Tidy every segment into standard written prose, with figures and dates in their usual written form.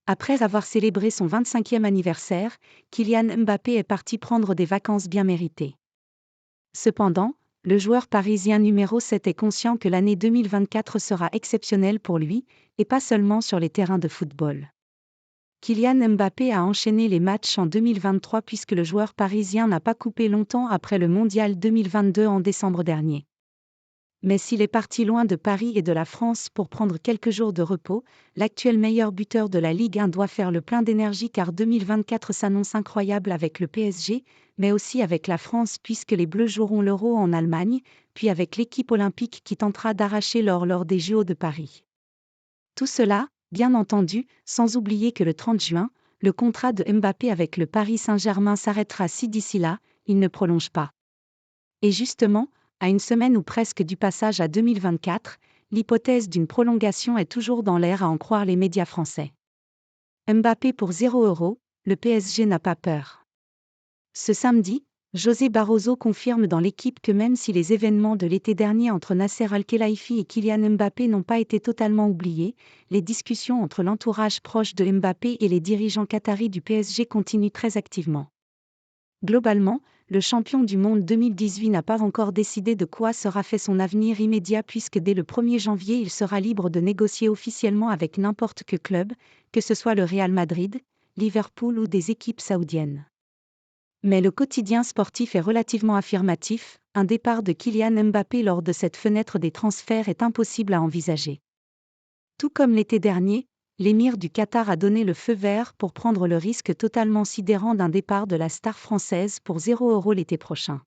Après avoir célébré son 25e anniversaire, Kylian Mbappé est parti prendre des vacances bien méritées. Cependant, le joueur parisien numéro 7 est conscient que l'année 2024 sera exceptionnelle pour lui, et pas seulement sur les terrains de football. Kylian Mbappé a enchaîné les matchs en 2023 puisque le joueur parisien n'a pas coupé longtemps après le Mondial 2022 en décembre dernier. Mais s'il est parti loin de Paris et de la France pour prendre quelques jours de repos, l'actuel meilleur buteur de la Ligue 1 doit faire le plein d'énergie car 2024 s'annonce incroyable avec le PSG, mais aussi avec la France puisque les Bleus joueront l'Euro en Allemagne, puis avec l'équipe olympique qui tentera d'arracher l'or lors des JO de Paris. Tout cela, bien entendu, sans oublier que le 30 juin, le contrat de Mbappé avec le Paris Saint-Germain s'arrêtera si d'ici là, il ne prolonge pas. Et justement, à une semaine ou presque du passage à 2024, l'hypothèse d'une prolongation est toujours dans l'air à en croire les médias français. Mbappé pour 0 €, le PSG n'a pas peur. Ce samedi, José Barroso confirme dans l'équipe que même si les événements de l'été dernier entre Nasser Al-Khelaifi et Kylian Mbappé n'ont pas été totalement oubliés, les discussions entre l'entourage proche de Mbappé et les dirigeants qataris du PSG continuent très activement. Globalement, le champion du monde 2018 n'a pas encore décidé de quoi sera fait son avenir immédiat puisque dès le 1er janvier il sera libre de négocier officiellement avec n'importe quel club, que ce soit le Real Madrid, Liverpool ou des équipes saoudiennes. Mais le quotidien sportif est relativement affirmatif, un départ de Kylian Mbappé lors de cette fenêtre des transferts est impossible à envisager. Tout comme l'été dernier, l'émir du Qatar a donné le feu vert pour prendre le risque totalement sidérant d'un départ de la star française pour 0 € l'été prochain.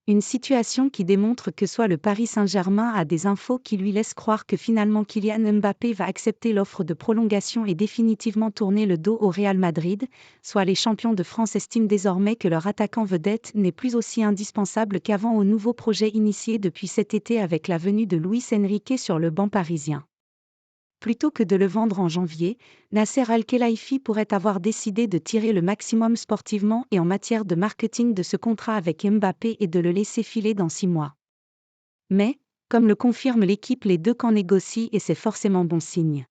Une situation qui démontre que soit le Paris Saint-Germain a des infos qui lui laissent croire que finalement Kylian Mbappé va accepter l'offre de prolongation et définitivement tourner le dos au Real Madrid, soit les champions de France estiment désormais que leur attaquant vedette n'est plus aussi indispensable qu'avant au nouveau projet initié depuis cet été avec la venue de Luis Enrique sur le banc parisien. Plutôt que de le vendre en janvier, Nasser Al-Khelaifi pourrait avoir décidé de tirer le maximum sportivement et en matière de marketing de ce contrat avec Mbappé et de le laisser filer dans 6 mois. Mais, comme le confirme l'équipe, les deux camps négocient et c'est forcément bon signe.